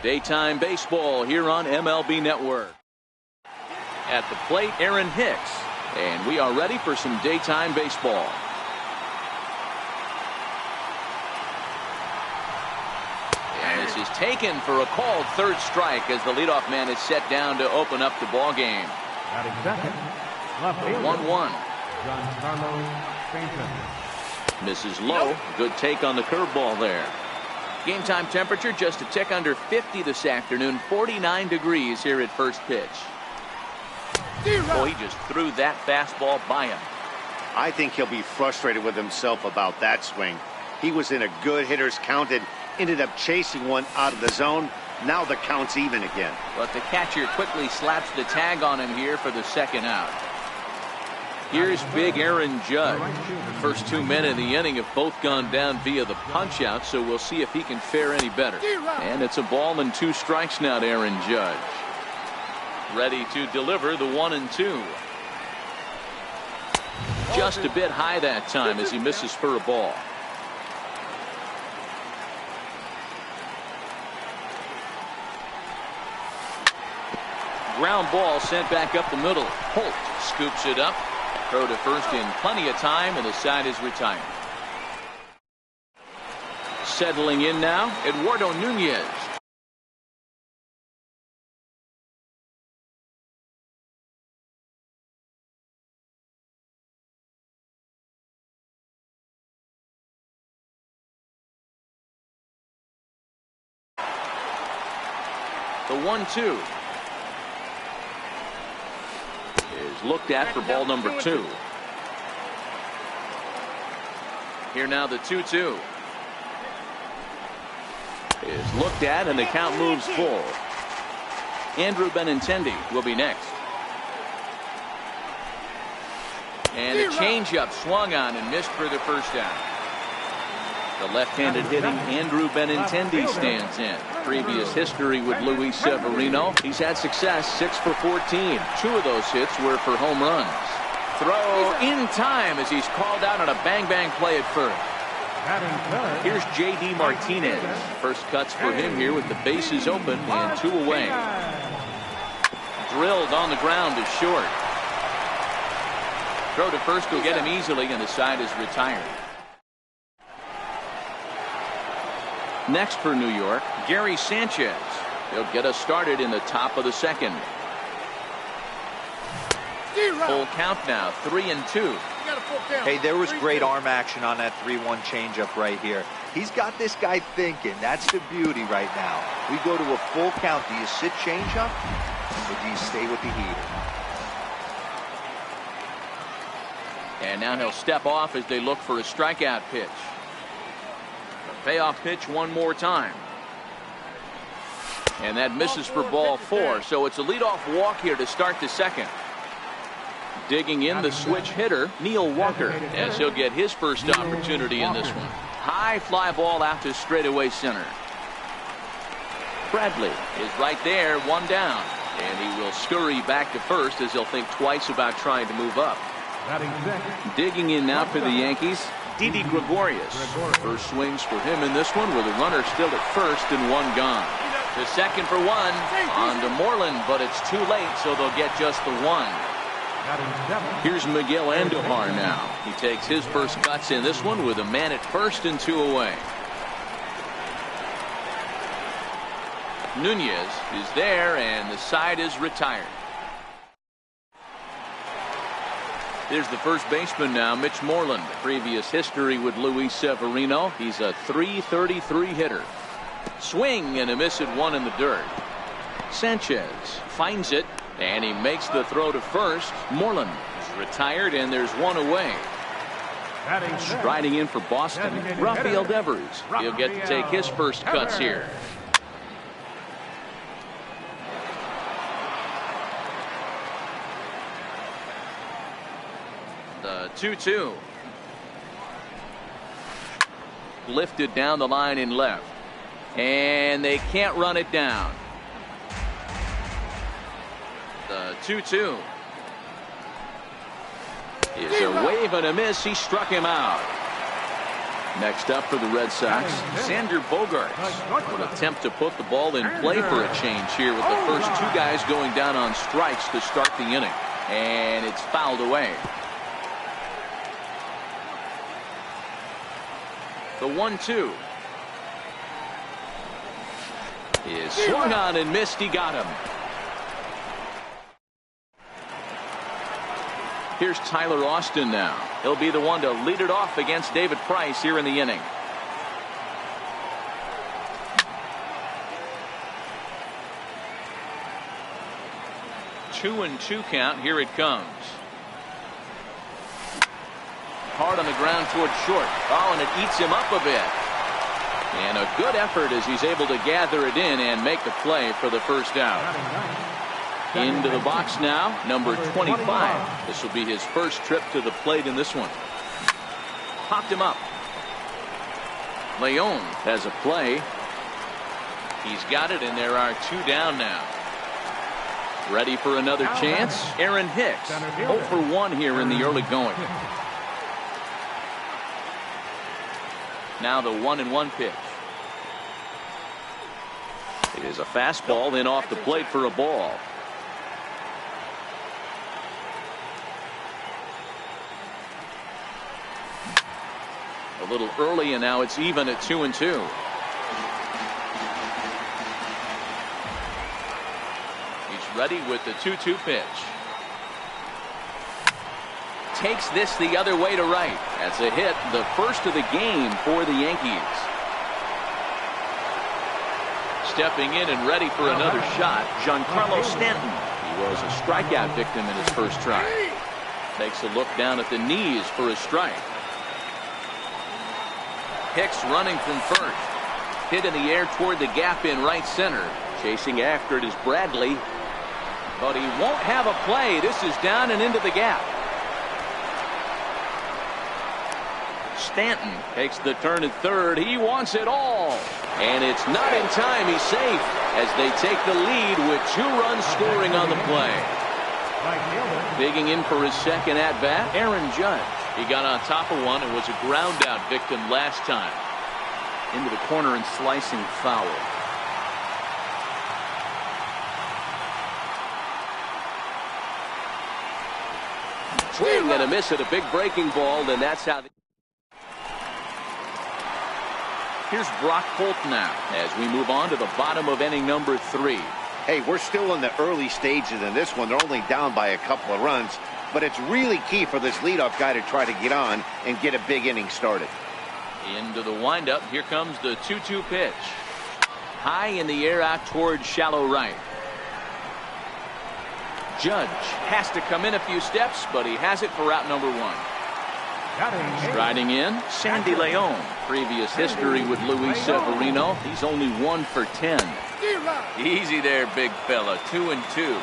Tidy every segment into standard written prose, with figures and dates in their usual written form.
Daytime baseball here on MLB Network. At the plate, Aaron Hicks. And we are ready for some daytime baseball. And this is taken for a called third strike as the leadoff man is set down to open up the ball game. 1-1. Misses low. Good take on the curveball there. Game time temperature just a tick under 50 this afternoon. 49 degrees here at first pitch. Oh, he just threw that fastball by him. I think he'll be frustrated with himself about that swing. He was in a good hitter's count and ended up chasing one out of the zone. Now the count's even again. But the catcher quickly slaps the tag on him here for the second out. Here's big Aaron Judge. The first 2 men in the inning have both gone down via the punch out, so we'll see if he can fare any better. And it's a ball and 2 strikes now to Aaron Judge. Ready to deliver the 1-2. Just a bit high that time as he misses for a ball. Ground ball sent back up the middle. Holt scoops it up. Throw to first in plenty of time, and the side is retired. Settling in now, Eduardo Nunez. The 1-2 is looked at for ball number 2. Here now the 2-2 is looked at, and the count moves full. Andrew Benintendi will be next. And a changeup swung on and missed for the first out. The left-handed hitting Andrew Benintendi stands in. Previous history with Luis Severino. He's had success, 6 for 14. 2 of those hits were for home runs. Throw in time as he's called out on a bang-bang play at first. Here's J.D. Martinez. First cuts for him here with the bases open and 2 away. Drilled on the ground to short. Throw to first will get him easily, and the side is retired. Next for New York, Gary Sanchez. He'll get us started in the top of the second. Full count now, 3-2. Hey, there was great arm action on that 3-1 changeup right here. He's got this guy thinking. That's the beauty right now. We go to a full count. Do you sit changeup, or do you stay with the heater? And now he'll step off as they look for a strikeout pitch. Payoff pitch one more time. And that misses for ball 4. So it's a leadoff walk here to start the second. Digging in the switch hitter, Neil Walker, as he'll get his first opportunity in this one. High fly ball out to straightaway center. Bradley is right there, 1 down. And he will scurry back to first as he'll think twice about trying to move up. Digging in now for the Yankees, Didi Gregorius. First swings for him in this one with a runner still at first and 1 gone. To second for 1. On to Moreland, but it's too late, so they'll get just the 1. Here's Miguel Andujar now. He takes his first cuts in this one with a man at first and 2 away. Nunez is there, and the side is retired. There's the first baseman now, Mitch Moreland. Previous history with Luis Severino. He's a .333 hitter. Swing and a miss at 1 in the dirt. Sanchez finds it, and he makes the throw to first. Moreland is retired, and there's 1 away. Striding in for Boston, Rafael Devers. He'll get to take his first cuts here. The 2-2. Lifted down the line in left. And they can't run it down. The 2-2 is a wave and a miss. He struck him out. Next up for the Red Sox, Xander Bogaerts will attempt to put the ball in play for a change here with the first two guys going down on strikes to start the inning. And it's fouled away. The 1-2 is swung on and missed. He got him. Here's Tyler Austin now. He'll be the one to lead it off against David Price here in the inning. Two and two count. Here it comes. Hard on the ground towards short. Oh, and it eats him up a bit. And a good effort as he's able to gather it in and make the play for the first out. Into the box now, number 25. This will be his first trip to the plate in this one. Popped him up. Leon has a play. He's got it, and there are two down now. Ready for another chance? Aaron Hicks, 0 for 1 here in the early going. Now the 1-1 pitch. It is a fastball in off the plate for a ball. A little early, and now it's even at 2-2. He's ready with the 2-2 pitch. Takes this the other way to right. That's a hit, the first of the game for the Yankees. Stepping in and ready for another shot, Giancarlo Stanton. He was a strikeout victim in his first try. Takes a look down at the knees for a strike. Hicks running from first. Hit in the air toward the gap in right center. Chasing after it is Bradley. But he won't have a play. This is down and into the gap. Stanton takes the turn at third. He wants it all. And it's not in time. He's safe as they take the lead with 2 runs scoring on the play. Digging in for his second at-bat, Aaron Judge. He got on top of one and was a ground-out victim last time. Into the corner and slicing foul. Swing and a miss at a big breaking ball, and that's how. Here's Brock Holt now as we move on to the bottom of inning number 3. Hey, we're still in the early stages in this one. They're only down by a couple of runs, but it's really key for this leadoff guy to try to get on and get a big inning started. Into the windup. Here comes the 2-2 pitch. High in the air out towards shallow right. Judge has to come in a few steps, but he has it for out number 1. Striding in, Sandy Leon. Previous history with Luis Severino. He's only 1 for 10. Easy there, big fella. 2-2.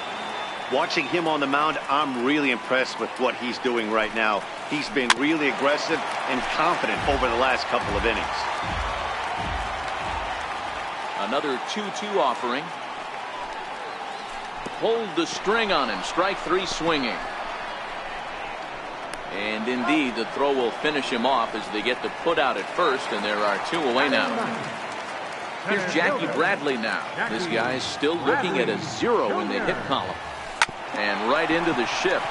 Watching him on the mound, I'm really impressed with what he's doing right now. He's been really aggressive and confident over the last couple of innings. Another 2-2 offering. Hold the string on him. Strike 3 swinging. And indeed, the throw will finish him off as they get the put out at first, and there are 2 away now. Here's Jackie Bradley now. This guy is still looking at a 0 in the hit column. And right into the shift.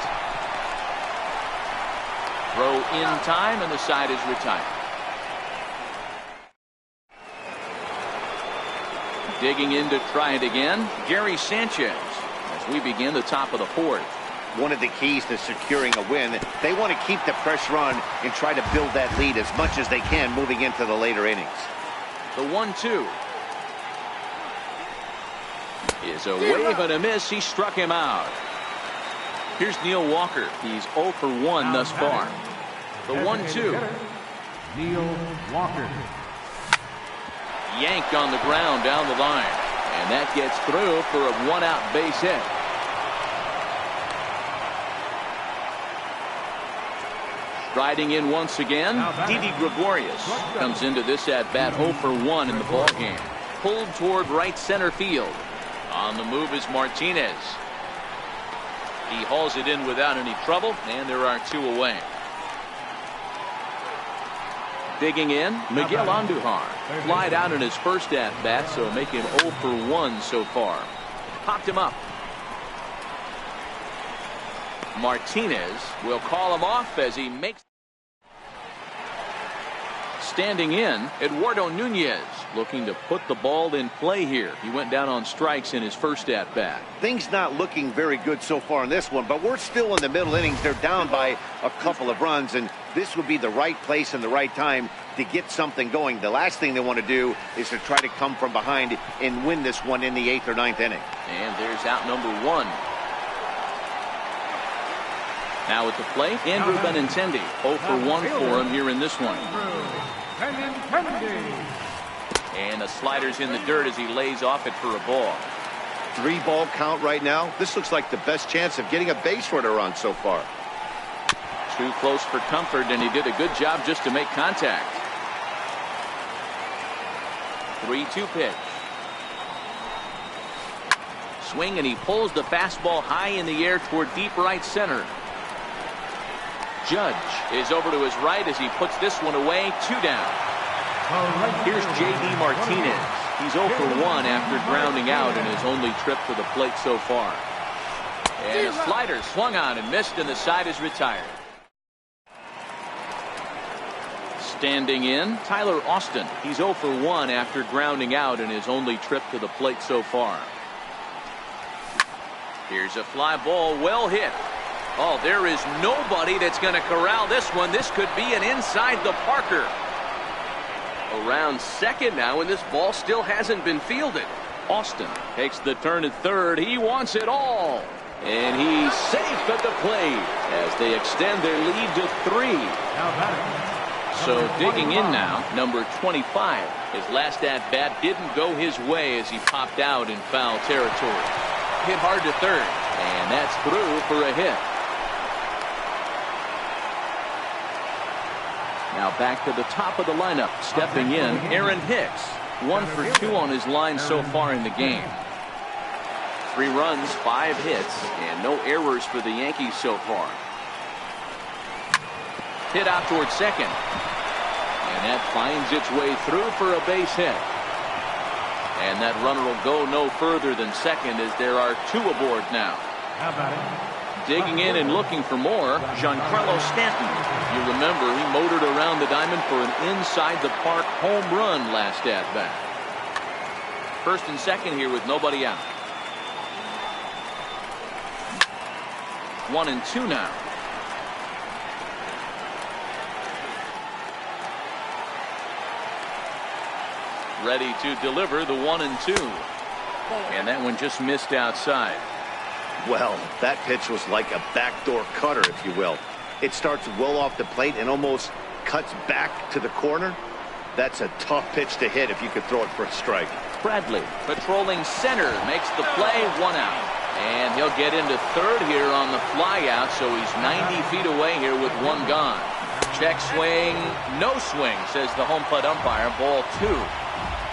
Throw in time, and the side is retired. Digging in to try it again, Gary Sanchez, as we begin the top of the 4th. One of the keys to securing a win, they want to keep the pressure on and try to build that lead as much as they can moving into the later innings. The 1-2 is a wave and a miss. He struck him out. Here's Neil Walker. He's 0 for 1 thus far. The 1-2. Neil Walker. Yank on the ground down the line. And that gets through for a 1-out base hit. Striding in once again, Didi Gregorius comes into this at-bat 0 for 1 in the ballgame. Pulled toward right center field. On the move is Martinez. He hauls it in without any trouble, and there are 2 away. Digging in, Miguel Andujar. Flied out in his first at-bat, so make him 0 for 1 so far. Popped him up. Martinez will call him off as he makes. Standing in, Eduardo Nunez looking to put the ball in play here. He went down on strikes in his first at-bat. Things not looking very good so far in this one, but we're still in the middle innings. They're down by a couple of runs, and this would be the right place and the right time to get something going. The last thing they want to do is to try to come from behind and win this one in the 8th or 9th inning. And there's out number 1. Now at the plate, Andrew Benintendi. 0 for 1 for him here in this one. And the slider's in the dirt as he lays off it for a ball. 3-ball count right now. This looks like the best chance of getting a base runner on so far. Too close for comfort, and he did a good job just to make contact. 3-2 pitch. Swing, and he pulls the fastball high in the air toward deep right center. Judge is over to his right as he puts this one away. 2 down. Here's J.D. Martinez. He's 0 for 1 after grounding out in his only trip to the plate so far. And a slider swung on and missed, and the side is retired. Standing in, Tyler Austin. He's 0 for 1 after grounding out in his only trip to the plate so far. Here's a fly ball, well hit. Oh, there is nobody that's going to corral this one. This could be an inside the Parker. Around second now, and this ball still hasn't been fielded. Austin takes the turn at third. He wants it all. And he's safe at the plate as they extend their lead to 3. So digging in now, number 25. His last at-bat didn't go his way as he popped out in foul territory. Hit hard to third, and that's through for a hit. Now back to the top of the lineup. Stepping in, Aaron Hicks. 1 for 2 on his line so far in the game. 3 runs, 5 hits, and no errors for the Yankees so far. Hit out towards second. And that finds its way through for a base hit. And that runner will go no further than second as there are 2 aboard now. How about it? Digging in and looking for more, Giancarlo Stanton. You remember he motored around the diamond for an inside-the-park home run last at-bat. First and second here with nobody out. 1 and 2 now. Ready to deliver the 1 and 2. And that one just missed outside. Well, that pitch was like a backdoor cutter, if you will. It starts well off the plate and almost cuts back to the corner. That's a tough pitch to hit if you could throw it for a strike. Bradley patrolling center makes the play, 1 out. And he'll get into third here on the fly out, so he's 90 feet away here with 1 gone. Check swing, no swing, says the home plate umpire. Ball 2.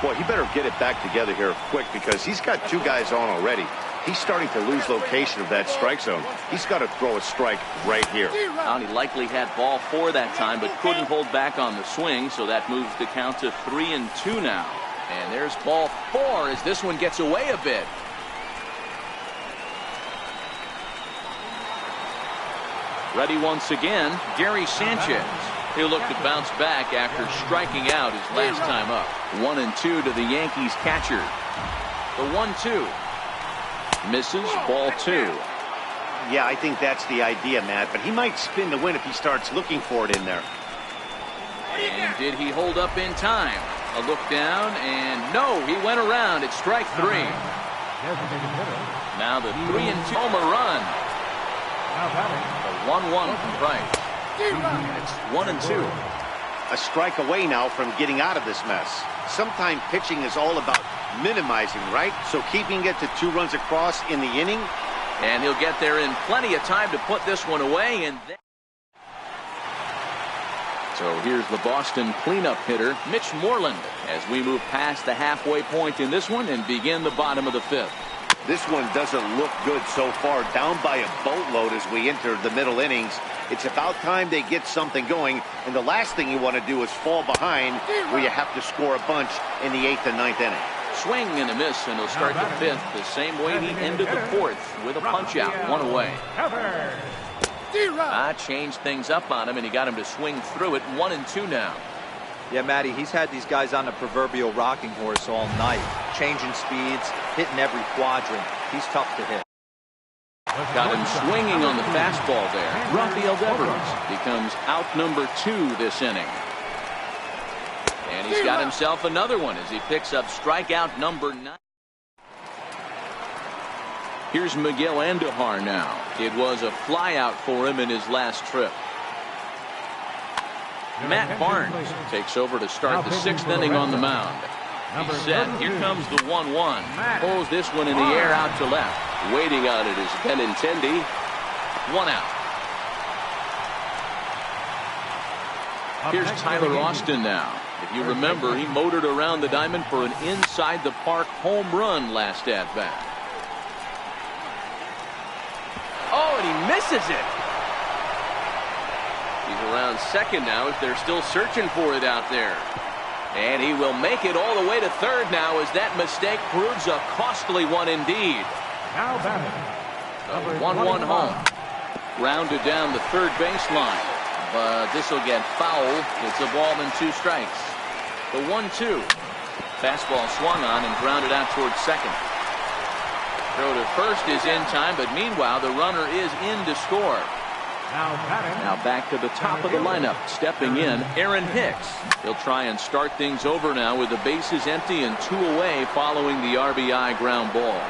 Boy, he better get it back together here quick because he's got 2 guys on already. He's starting to lose location of that strike zone. He's got to throw a strike right here. He likely had ball 4 that time, but couldn't hold back on the swing, so that moves the count to 3 and 2 now. And there's ball 4 as this one gets away a bit. Ready once again, Gary Sanchez. He'll look to bounce back after striking out his last time up. 1 and 2 to the Yankees catcher. The 1-2. Misses, ball 2. Yeah, I think that's the idea, Matt, but he might spin the win if he starts looking for it in there. And did he hold up in time? A look down, and no, he went around. It's strike 3. Now the 3 and 2 homer run. The 1-1 from Price. It's 1 and 2. A strike away now from getting out of this mess. Sometimes pitching is all about minimizing, right? So keeping it to 2 runs across in the inning. And he'll get there in plenty of time to put this one away. And then... So here's the Boston cleanup hitter, Mitch Moreland, as we move past the halfway point in this one and begin the bottom of the 5th. This one doesn't look good so far. Down by a boatload as we enter the middle innings. It's about time they get something going. And the last thing you want to do is fall behind where you have to score a bunch in the 8th and 9th inning. Swing and a miss, and he'll start the 5th the same way he ended the 4th with a punch out, 1 away. Changed things up on him, and he got him to swing through it. 1-2 now. Yeah, Matty, he's had these guys on the proverbial rocking horse all night. Changing speeds, hitting every quadrant. He's tough to hit. Got him swinging on the fastball there. Rafael Devers becomes out number 2 this inning. And he's got himself another one as he picks up strikeout number 9. Here's Miguel Andujar now. It was a flyout for him in his last trip. Matt Barnes takes over to start the 6th inning on the mound. He's set. Here comes the 1-1. Pulls this one in the air out to left. Waiting on it is Benintendi. 1 out. Here's Tyler Austin now. If you remember, he motored around the diamond for an inside-the-park home run last at-bat. Oh, and he misses it. He's around second now as they're still searching for it out there. And he will make it all the way to third now as that mistake proves a costly one indeed. Now batting. 1-1 home. Rounded down the third baseline. But this will get foul. It's a ball and 2 strikes. The 1-2. Fastball swung on and grounded out towards second. Throw to first is in time, but meanwhile the runner is in to score. Now back to the top of the lineup. Stepping in, Aaron Hicks. He'll try and start things over now with the bases empty and 2 away following the RBI ground ball.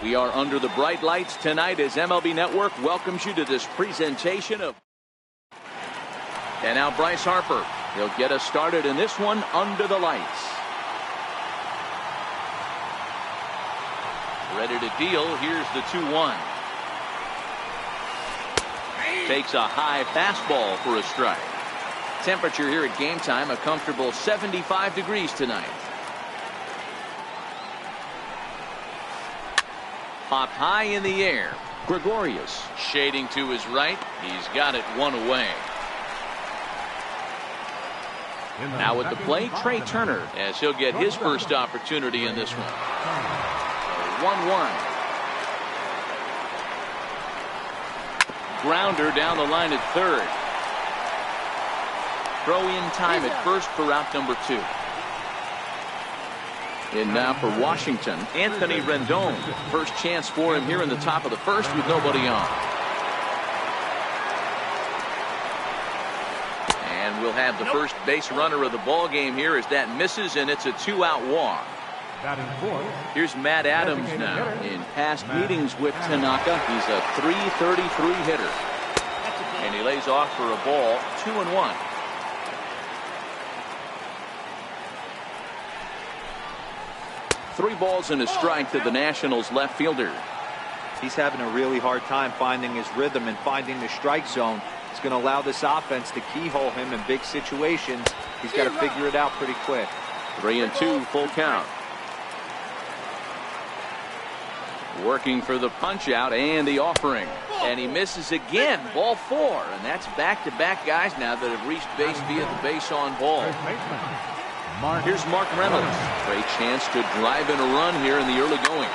We are under the bright lights tonight as MLB Network welcomes you to this presentation of. And now Bryce Harper. He'll get us started in this one under the lights. Ready to deal. Here's the 2-1. Takes a high fastball for a strike. Temperature here at game time, a comfortable 75 degrees tonight. Popped high in the air. Gregorius shading to his right. He's got it one away. Now at the plate, Trey Turner, as he'll get his first opportunity in this one. 1-1. Grounder down the line at third. Throw in time at first for out number 2. And now for Washington, Anthony Rendon. First chance for him here in the top of the first with nobody on. And we'll have the first base runner of the ball game here as that misses, and it's a 2-out walk. Here's Matt Adams now. In past meetings with Tanaka, he's a .333 hitter. And he lays off for a ball, 2-1. Three balls and a strike to the Nationals left fielder. He's having a really hard time finding his rhythm and finding the strike zone. It's going to allow this offense to keyhole him in big situations. He's got to figure it out pretty quick. 3-2, full count. Working for the punch out and the offering. And he misses again. Ball 4. And that's back-to-back guys now that have reached base via the base on ball. Here's Mark Reynolds. Great chance to drive in a run here in the early going.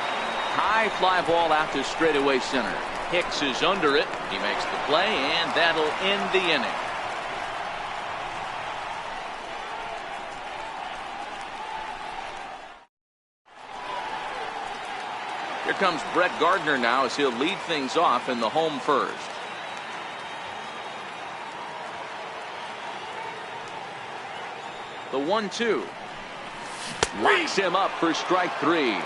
High fly ball out to straightaway center. Hicks is under it. He makes the play, and that'll end the inning. Here comes Brett Gardner now as he'll lead things off in the home first. The 1-2. Locks him up for strike 3.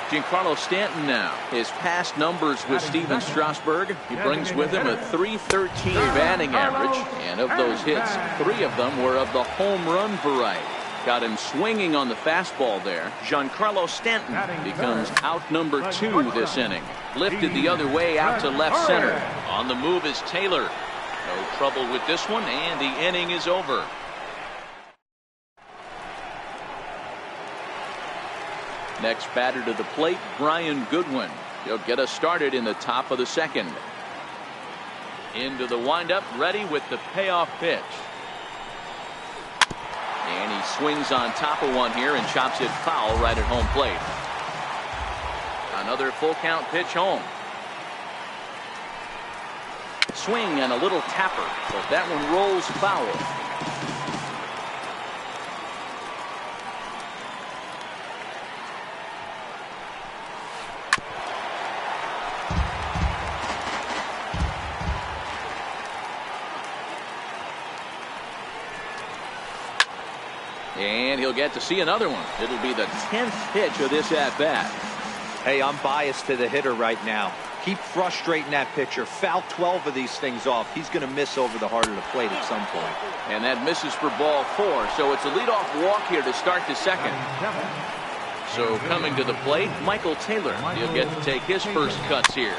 Giancarlo Stanton now. His past numbers with Steven Strasburg. He brings with him a .313 batting average. And of those hits, 3 of them were of the home run variety. Got him swinging on the fastball there. Giancarlo Stanton becomes out number 2 this inning. Lifted the other way out to left center. On the move is Taylor. No trouble with this one, and the inning is over. Next batter to the plate, Brian Goodwin. He'll get us started in the top of the second. Into the windup, ready with the payoff pitch. And he swings on top of one here and chops it foul right at home plate. Another full count pitch home. Swing and a little tapper, but that one rolls foul. And he'll get to see another one. It'll be the 10th pitch of this at-bat. Hey, I'm biased to the hitter right now. Keep frustrating that pitcher. Foul 12 of these things off. He's going to miss over the heart of the plate at some point. And that misses for ball 4. So it's a leadoff walk here to start the second. So coming to the plate, Michael Taylor. He'll get to take his first cuts here.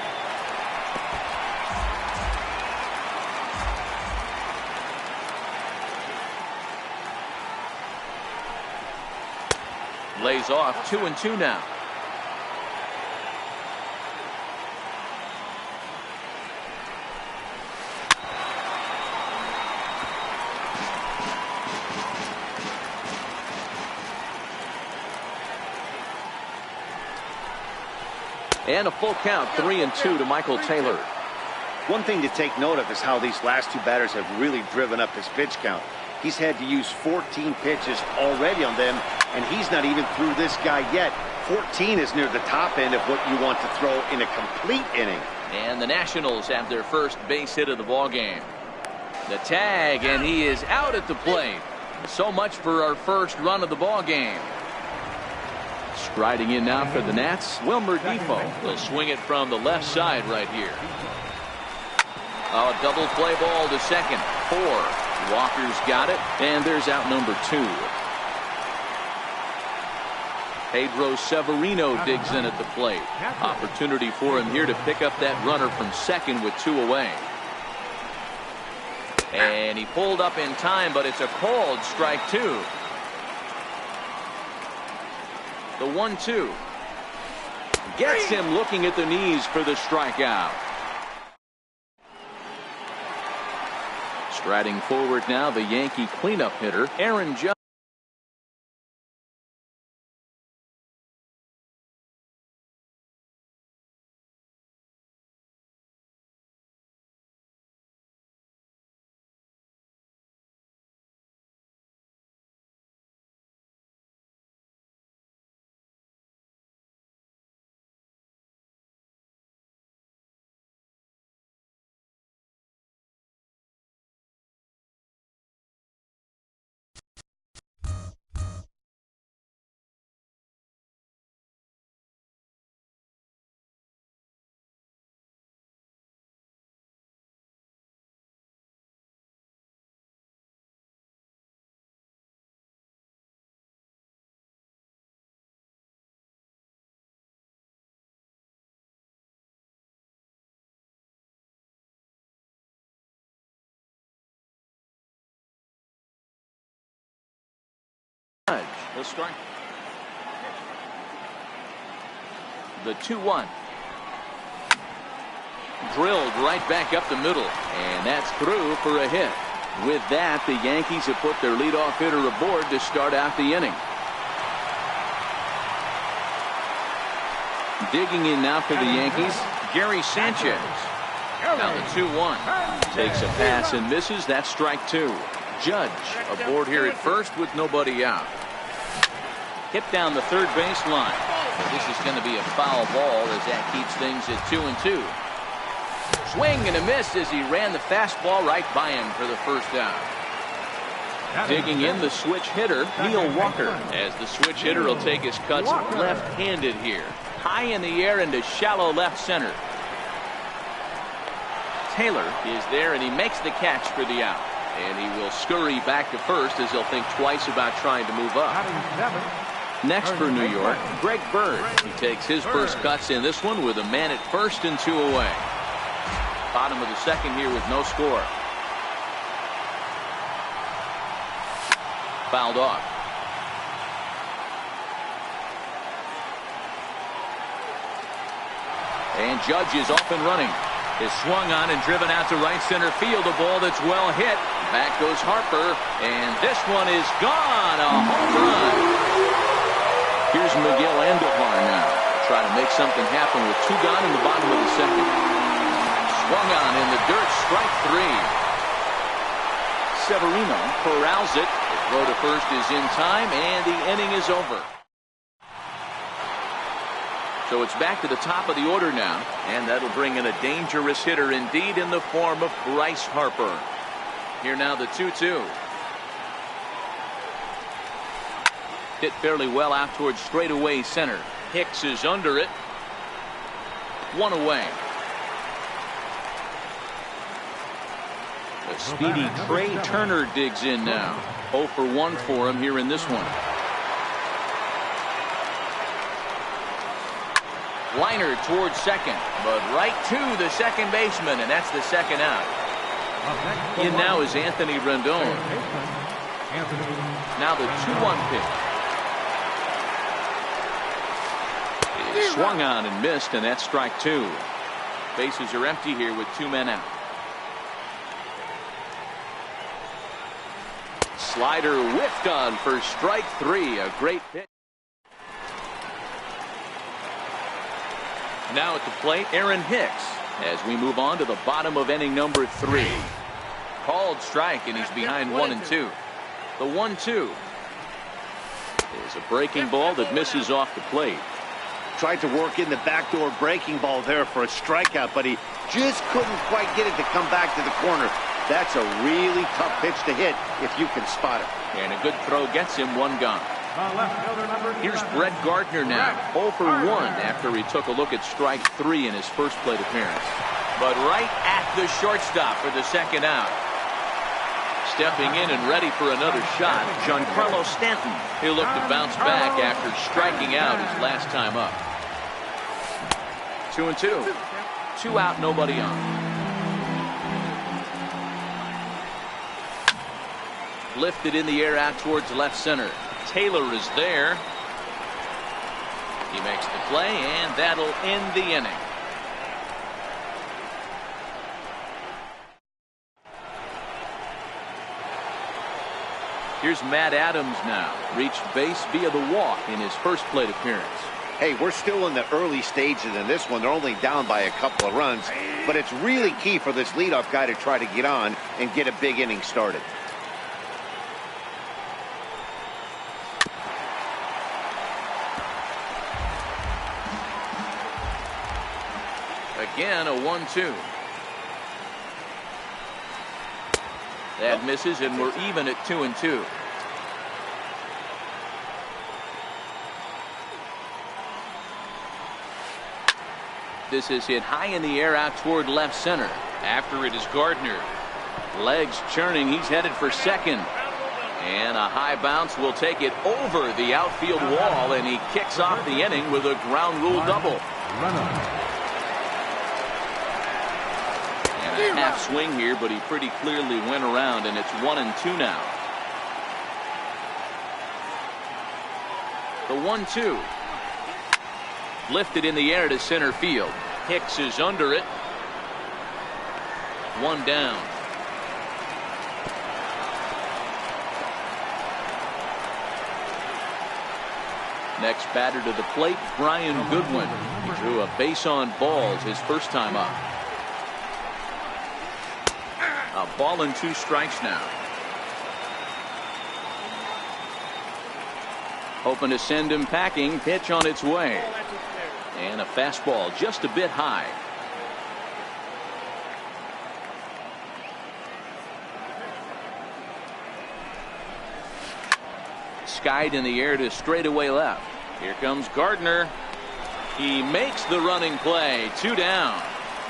Lays off 2-2 now. And a full count, 3-2 to Michael Taylor. One thing to take note of is how these last 2 batters have really driven up his pitch count. He's had to use 14 pitches already on them, and he's not even through this guy yet. 14 is near the top end of what you want to throw in a complete inning. And the Nationals have their first base hit of the ball game. The tag, and he is out at the plate. So much for our first run of the ball game. Striding in now for the Nats, Wilmer Difo. Will swing it from the left side right here. A double play ball to second. 4. Walker's got it, and there's out number 2. Pedro Severino digs in at the plate. Opportunity for him here to pick up that runner from second with 2 away. And he pulled up in time, but it's a called strike 2. The 1-2. Gets him looking at the knees for the strikeout. Striding forward now, the Yankee cleanup hitter, Aaron Judge. The strike. The 2-1. Drilled right back up the middle, and that's through for a hit. With that, the Yankees have put their leadoff hitter aboard to start out the inning. Digging in now for the Yankees, Gary Sanchez. Now the 2-1. Takes a pass and misses. That's strike 2. Judge aboard here at first with nobody out. Hit down the third baseline. This is going to be a foul ball as that keeps things at 2-2. Swing and a miss as he ran the fastball right by him for the first down. Digging in the switch hitter, Neil Walker, as the switch hitter will take his cuts left-handed here. High in the air into shallow left center. Taylor is there, and he makes the catch for the out. And he will scurry back to first as he'll think twice about trying to move up. Next for New York, Greg Bird. He takes his first cuts in this one with a man at first and 2 away. Bottom of the second here with no score. Fouled off. And Judge is off and running. Is swung on and driven out to right center field. A ball that's well hit. Back goes Harper, and this one is gone. A home run. Here's Miguel Andujar now. Try to make something happen with 2 gone in the bottom of the second. Swung on in the dirt, strike 3. Severino corrals it. The throw to first is in time, and the inning is over. So it's back to the top of the order now, and that'll bring in a dangerous hitter indeed in the form of Bryce Harper. Here now the 2-2. Hit fairly well out towards straightaway center. Hicks is under it. 1 away. The speedy Trey Turner digs in now. 0 for 1 for him here in this one. Liner towards second, but right to the second baseman, and that's the second out. In now is Anthony Rendon. Now the 2-1 pitch. It's swung on and missed, and that's strike 2. Bases are empty here with 2 men out. Slider whiffed on for strike 3. A great pitch. Now at the plate, Aaron Hicks, as we move on to the bottom of inning number 3. Called strike, and he's behind 1 and 2. The 1-2 is a breaking ball that misses off the plate. Tried to work in the backdoor breaking ball there for a strikeout, but he just couldn't quite get it to come back to the corner. That's a really tough pitch to hit if you can spot it. And a good throw gets him 1 gone. Here's Brett Gardner now, 0 for 1 after he took a look at strike 3 in his first plate appearance. But right at the shortstop for the second out. Stepping in and ready for another shot, Giancarlo Stanton. He'll look to bounce back after striking out his last time up. 2-2. 2 out, nobody on. Lifted in the air out towards left center. Taylor is there. He makes the play, and that'll end the inning. Here's Matt Adams now. Reached base via the walk in his first plate appearance. Hey, we're still in the early stages in this one. They're only down by a couple of runs, but it's really key for this leadoff guy to try to get on and get a big inning started. Again, a 1-2. That misses, and we're even at 2-2. This is hit high in the air out toward left center. After it is Gardner. Legs churning. He's headed for second. And a high bounce will take it over the outfield wall, and he kicks off the inning with a ground rule double. And a half swing here, but he pretty clearly went around, and it's 1-2 now. The 1-2. Lifted in the air to center field. Hicks is under it. 1 down. Next batter to the plate, Brian Goodwin. He drew a base on balls his first time up. A ball and 2 strikes now. Hoping to send him packing. Pitch on its way. And a fastball just a bit high. Skied in the air to straightaway left. Here comes Gardner. He makes the running play. 2 down.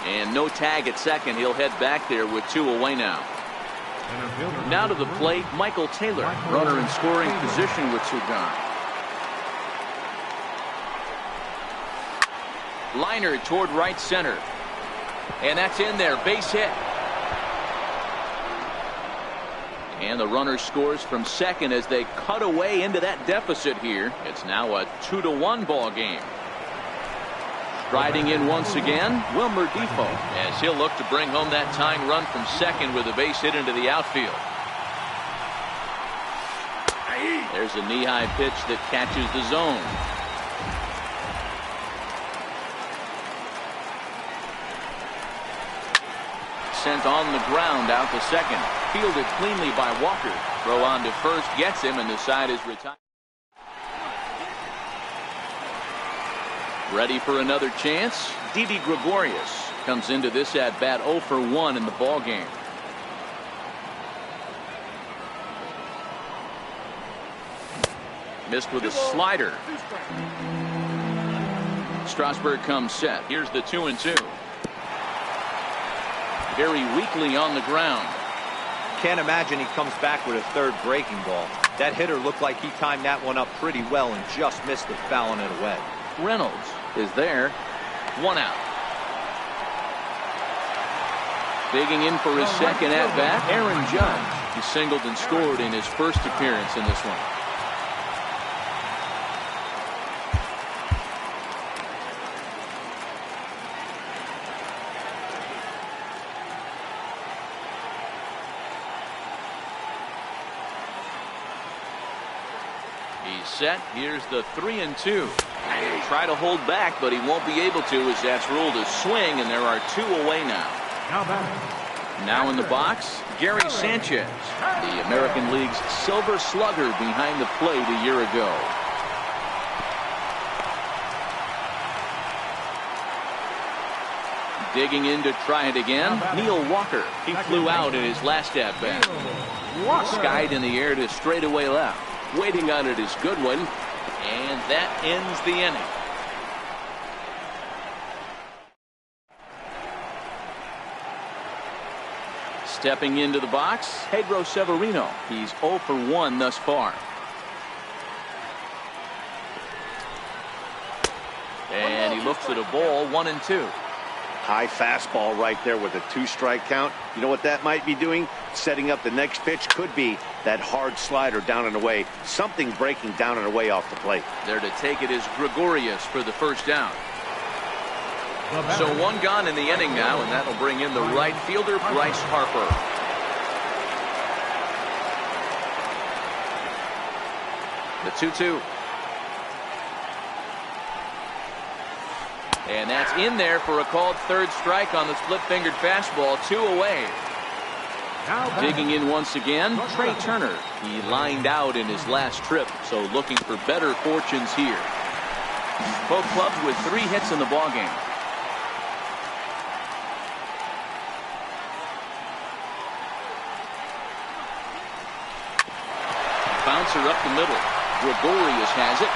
And no tag at second. He'll head back there with 2 away now. Now to the plate, Michael Taylor. Runner in scoring position with 2 gone. Liner toward right center. And that's in there. Base hit. And the runner scores from second as they cut away into that deficit here. It's now a 2-1 ball game. Riding in once again, Wilmer Difo, as he'll look to bring home that tying run from second with a base hit into the outfield. There's a knee-high pitch that catches the zone. Sent on the ground out to second. Fielded cleanly by Walker. Throw on to first, gets him, and the side is retired. Ready for another chance. Didi Gregorius comes into this at bat 0 for 1 in the ball game. Missed with a slider. Strasburg comes set. Here's the 2-2. Very weakly on the ground. Can't imagine he comes back with a third breaking ball. That hitter looked like he timed that one up pretty well and just missed it, fouling it away. Reynolds is there. 1 out. Digging in for his second at bat, Aaron Judge. He singled and scored in his first appearance in this one. He's set. Here's the 3-2. Try to hold back, but he won't be able to as that's ruled a swing, and there are 2 away now. Now in the box, Gary Sanchez, the American League's Silver Slugger behind the plate a year ago. Digging in to try it again, Neil Walker. He flew out in his last at bat. Skied in the air to straightaway left. Waiting on it is Goodwin, and that ends the inning. Stepping into the box, Pedro Severino. He's 0 for 1 thus far. And he looks at a ball, 1-2. High fastball right there with a 2-strike count. You know what that might be doing? Setting up the next pitch. Could be that hard slider down and away. Something breaking down and away off the plate. There to take it is Gregorius for the first down. So one gone in the inning now, and that'll bring in the right fielder, Bryce Harper. The 2-2. And that's in there for a called third strike on the split-fingered fastball. 2 away. Digging in once again, Trey Turner. He lined out in his last trip, so looking for better fortunes here. Both clubs with 3 hits in the ballgame. Bouncer up the middle. Gregorius has it.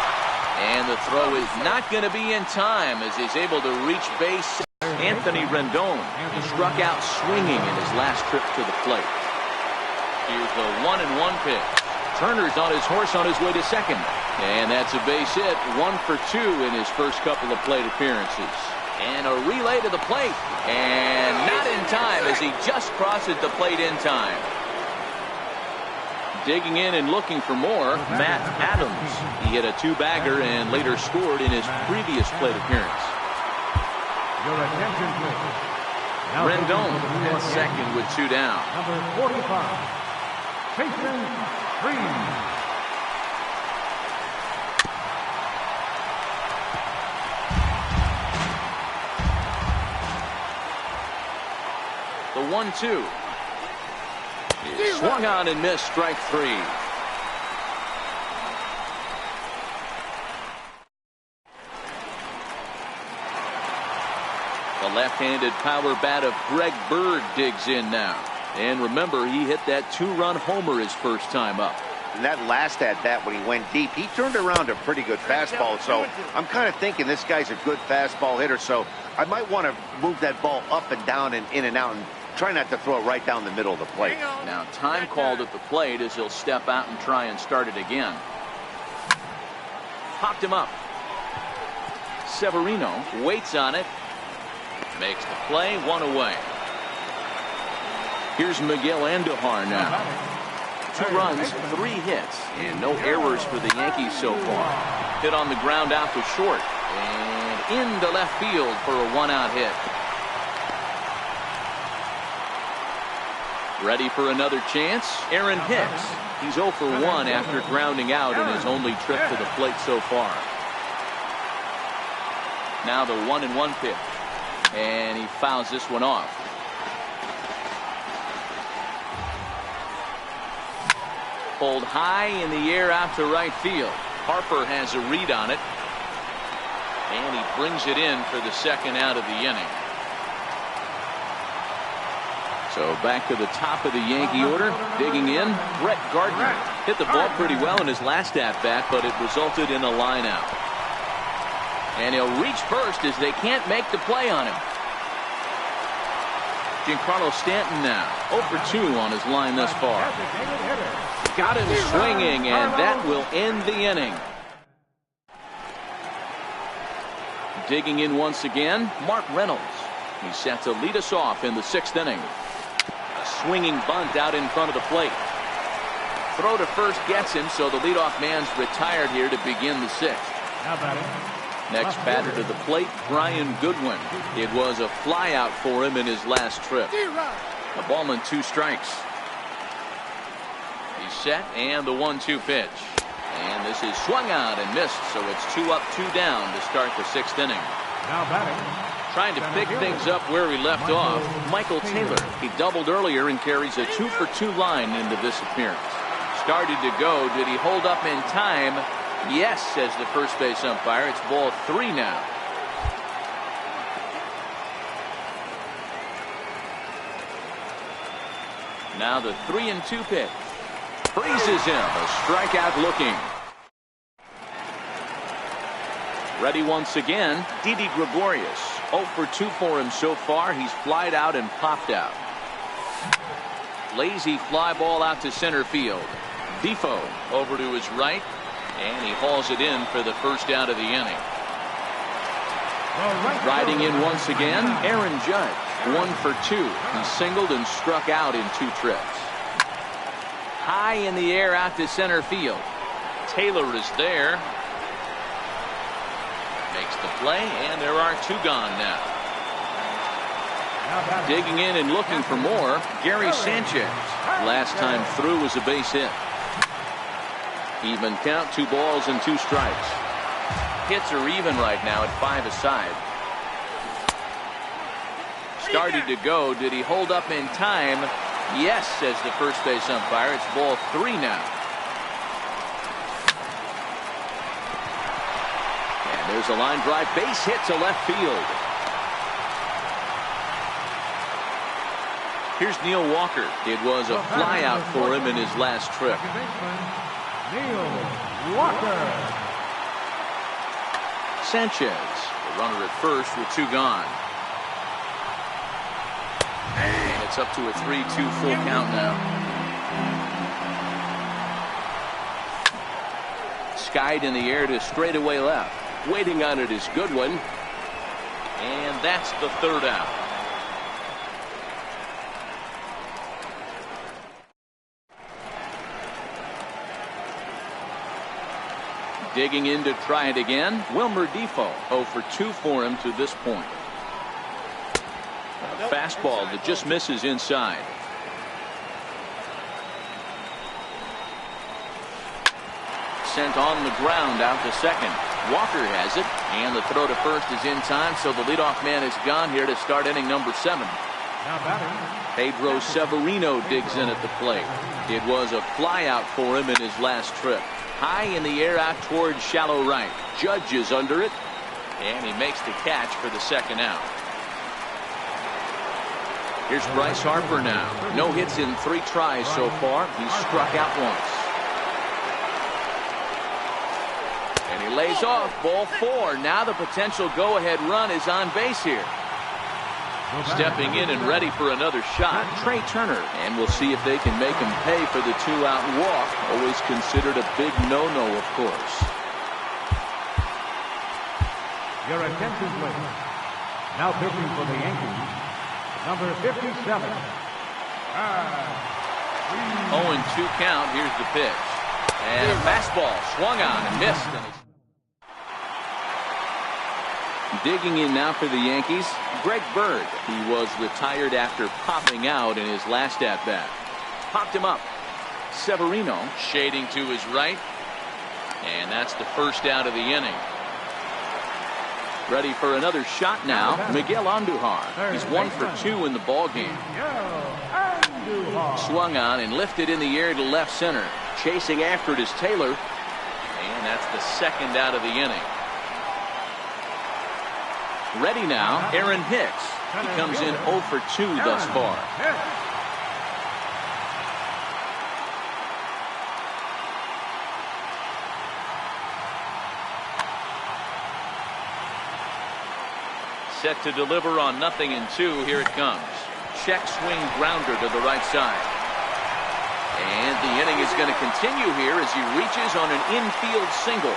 And the throw is not going to be in time as he's able to reach base. Anthony Rendon. He struck out swinging in his last trip to the plate. Here's the 1-1 pitch. Turner's on his horse on his way to second. And that's a base hit. 1 for 2 in his first couple of plate appearances. And a relay to the plate. And not in time as he just crosses the plate in time. Digging in and looking for more, Matt Adams. He hit a 2-bagger and later scored in his previous plate appearance. Your attention, please. Rendon at second with 2 down. Number 45, Jason Green. The 1-2. Swung on and missed, strike 3. The left-handed power bat of Greg Bird digs in now. And remember, he hit that 2-run homer his first time up. And that last at-bat when he went deep, he turned around a pretty good fastball. So I'm kind of thinking this guy's a good fastball hitter. So I might want to move that ball up and down and in and out and try not to throw it right down the middle of the plate. Now time called at the plate as he'll step out and try and start it again. Popped him up. Severino waits on it. Makes the play, 1 away. Here's Miguel Andujar now. 2 runs, 3 hits, and no errors for the Yankees so far. Hit on the ground out to short, and into left field for a 1-out hit. Ready for another chance? Aaron Hicks. He's 0 for 1 after grounding out in his only trip to the plate so far. Now the 1-1 pitch. And he fouls this one off. Pulled high in the air out to right field. Harper has a read on it. And he brings it in for the 2nd out of the inning. So back to the top of the Yankee order. Digging in, Brett Gardner. Hit the ball pretty well in his last at-bat, but it resulted in a line-out. And he'll reach first as they can't make the play on him. Giancarlo Stanton now 0 for 2 on his line thus far. Got him swinging, and that will end the inning. Digging in once again, Mark Reynolds. He's set to lead us off in the 6th inning. A swinging bunt out in front of the plate. Throw to first gets him, so the leadoff man's retired here to begin the 6th. How about it? Next batter to the plate, Brian Goodwin. It was a flyout for him in his last trip. A ball and 2 strikes. He's set, and the 1-2 pitch. And this is swung out and missed, so it's 2 up, 2 down to start the 6th inning. Now batting. Trying to pick things up where he left off, Michael Taylor. He doubled earlier and carries a 2 for 2 line into this appearance. Started to go. Did he hold up in time? Yes, says the first base umpire. It's ball 3 now. Now the 3-2 pitch. Freezes him. A strikeout looking. Ready once again. Didi Gregorius. 0 for 2 for him so far. He's flied out and popped out. Lazy fly ball out to center field. Defoe over to his right, and he hauls it in for the first out of the inning. Riding in once again, Aaron Judge. 1 for 2. He singled and struck out in 2 trips. High in the air out to center field. Taylor is there. Makes the play, and there are 2 gone now. Digging in and looking for more, Gary Sanchez. Last time through was a base hit. Even count, 2 balls and 2 strikes. Hits are even right now at 5 aside. Started to go. Did he hold up in time? Yes, says the first base umpire. It's ball 3 now. And there's a line drive. Base hit to left field. Here's Neil Walker. It was a flyout for him in his last trip. Neil Walker. Sanchez, the runner at first with 2 gone. And it's up to a 3-2 full count now. Skied in the air to straightaway left. Waiting on it is Goodwin. And that's the 3rd out. Digging in to try it again, Wilmer Defoe. 0 for 2 for him to this point. A fastball that just misses inside. Sent on the ground out to second. Walker has it, and the throw to first is in time, so the leadoff man is gone here to start inning number 7. Pedro Severino digs in at the plate. It was a flyout for him in his last trip. High in the air out towards shallow right. Judge is under it, and he makes the catch for the 2nd out. Here's Bryce Harper now. No hits in 3 tries so far. He's struck out once. And he lays off. Ball 4. Now the potential go-ahead run is on base here. Stepping in and ready for another shot, Trey Turner. And we'll see if they can make him pay for the 2-out walk. Always considered a big no-no, of course. Your attention, please. Now pitching for the Yankees, number 57. 0-2 count. Here's the pitch. And a fastball swung on and missed. Digging in now for the Yankees, Greg Bird. He was retired after popping out in his last at-bat. Popped him up. Severino shading to his right. And that's the first out of the inning. Ready for another shot now, Miguel Andujar. He's 1 for 2 in the ballgame. Swung on and lifted in the air to left center. Chasing after it is Taylor. And that's the 2nd out of the inning. Ready now, Aaron Hicks. He comes in 0 for 2 thus far. Set to deliver on 0-2. Here it comes. Check swing grounder to the right side. And the inning is going to continue here as he reaches on an infield single.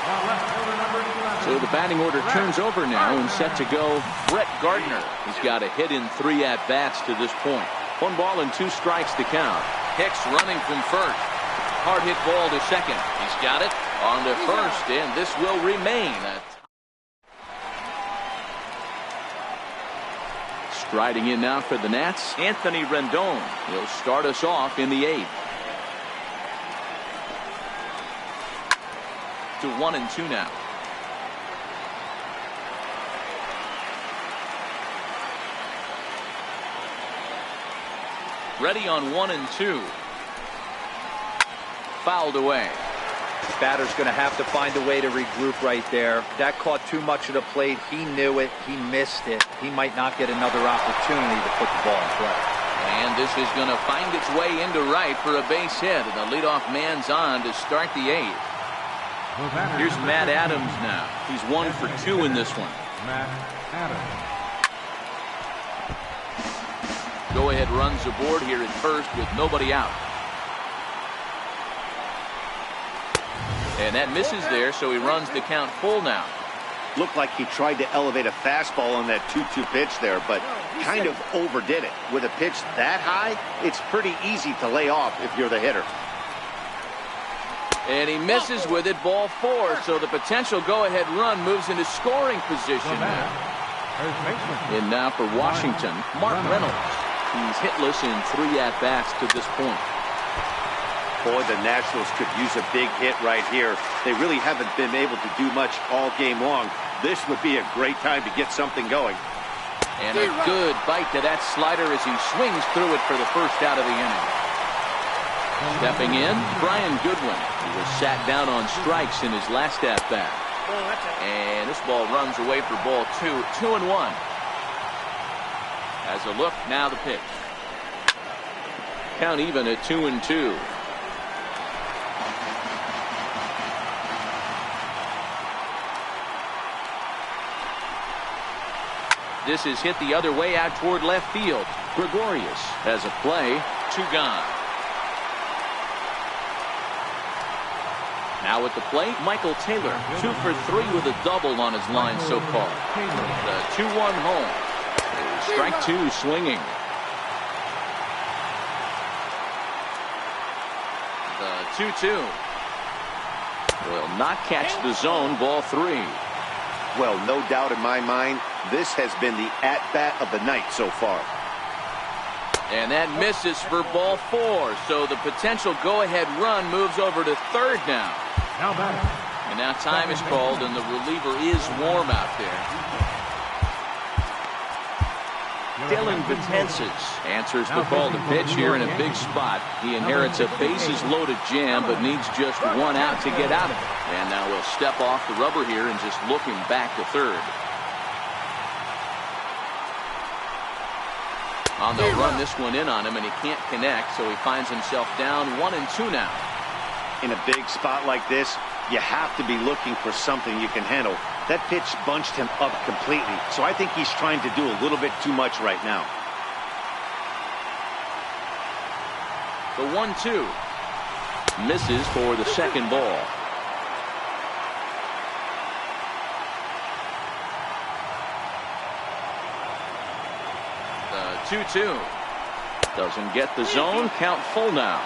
So the batting order turns over now and set to go Brett Gardner. He's got a hit in 3 at-bats to this point. 1 ball and 2 strikes to count. Hicks running from first. Hard hit ball to second. He's got it on to first, and this will remain. Striding in now for the Nats, Anthony Rendon. He'll start us off in the 8th. To 1-2 now. Ready on 1-2. Fouled away. Batter's going to have to find a way to regroup right there. That caught too much of the plate. He knew it. He missed it. He might not get another opportunity to put the ball in play. And this is going to find its way into right for a base hit. And the leadoff man's on to start the 8th. Here's Matt Adams now. He's 1 for 2 in this one. Matt Adams. Go-ahead runs aboard here at first with nobody out. And that misses there, so he runs the count full now. Looked like he tried to elevate a fastball on that 2-2 pitch there, but kind of overdid it. With a pitch that high, it's pretty easy to lay off if you're the hitter. And he misses with it, ball 4, so the potential go-ahead run moves into scoring position now. And now for Washington, Mark Reynolds. He's hitless in 3 at-bats to this point. Boy, the Nationals could use a big hit right here. They really haven't been able to do much all game long. This would be a great time to get something going. And a good bite to that slider as he swings through it for the first out of the inning. Stepping in, Brian Goodwin, who was sat down on strikes in his last at-bat. And this ball runs away for ball 2, 2-1. As a look, now the pitch. Count even at 2-2. This is hit the other way out toward left field. Gregorius has a play. 2 gone. Now at the plate, Michael Taylor. 2 for 3 with a double on his line so far. The 2-1 home. Strike 2 swinging. The 2-2. Will not catch the zone. Ball 3. Well, no doubt in my mind, this has been the at-bat of the night so far. And that misses for ball 4. So the potential go-ahead run moves over to third now. And now time is called, and the reliever is warm out there. Dylan Betances answers the call to pitch here in a big spot. He inherits a bases-loaded jam, but needs just 1 out to get out of it. And now he'll step off the rubber here and just look him back to third. On the run this one in on him, and he can't connect, so he finds himself down 1-2 now. In a big spot like this, you have to be looking for something you can handle. That pitch bunched him up completely, so I think he's trying to do a little bit too much right now. The 1-2 misses for the second ball. The 2-2 doesn't get the zone. Count full now.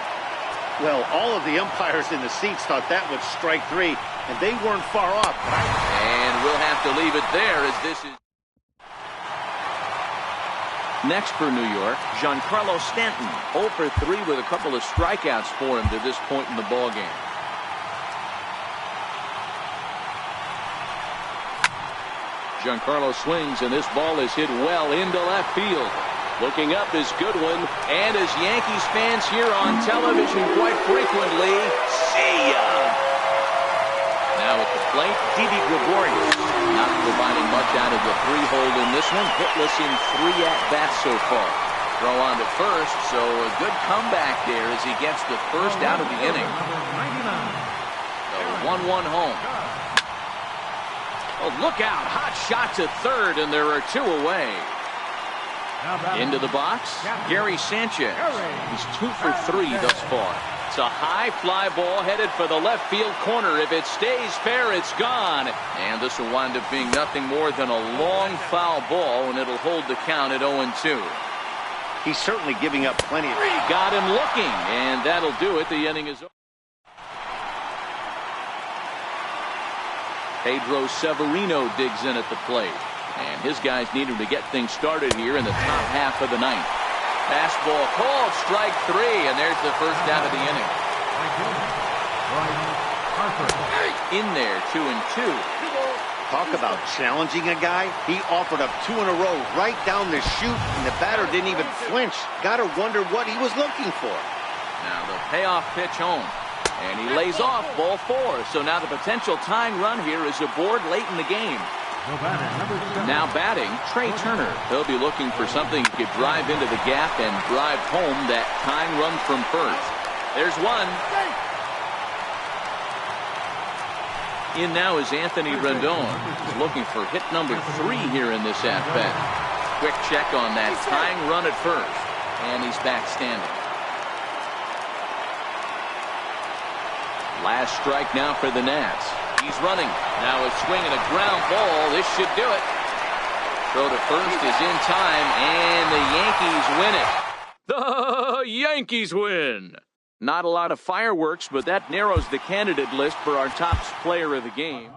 Well, all of the umpires in the seats thought that was strike 3, and they weren't far off. And we'll have to leave it there as this is. Next for New York, Giancarlo Stanton. 0 for 3 with a couple of strikeouts for him to this point in the ballgame. Giancarlo swings, and this ball is hit well into left field. Looking up is Goodwin, and as Yankees fans hear on television quite frequently, see ya! Now at the plate, Didi Gregorius. Not providing much out of the 3-hole in this one. Hitless in 3 at-bats so far. Throw on to first, so a good comeback there as he gets the first out of the inning. The 1-1 home. Oh, look out. Hot shot to third, and there are 2 away. Into the box, Gary Sanchez. He's 2 for 3 thus far. It's a high fly ball headed for the left field corner. If it stays fair, it's gone. And this will wind up being nothing more than a long foul ball, and it'll hold the count at 0-2. He's certainly giving up plenty of... Got him looking, and that'll do it. The inning is over. Pedro Severino digs in at the plate. And his guys need him to get things started here in the top half of the ninth. Fastball called, strike 3, and there's the first out of the inning. In there, 2-2. Talk about challenging a guy. He offered up 2 in a row right down the chute, and the batter didn't even flinch. Gotta wonder what he was looking for. Now the payoff pitch home. And he lays off ball 4. So now the potential tying run here is aboard late in the game. The batter, number 7. Now batting, Trey Turner. He'll be looking for something he could drive into the gap and drive home that tying run from first. There's one. In now is Anthony Rendon. He's looking for hit number 3 here in this at-bat. Quick check on that tying run at first. And he's back standing. Last strike now for the Nats. He's running. Now a swing and a ground ball. This should do it. Throw to first is in time, and the Yankees win it. The Yankees win. Not a lot of fireworks, but that narrows the candidate list for our top player of the game.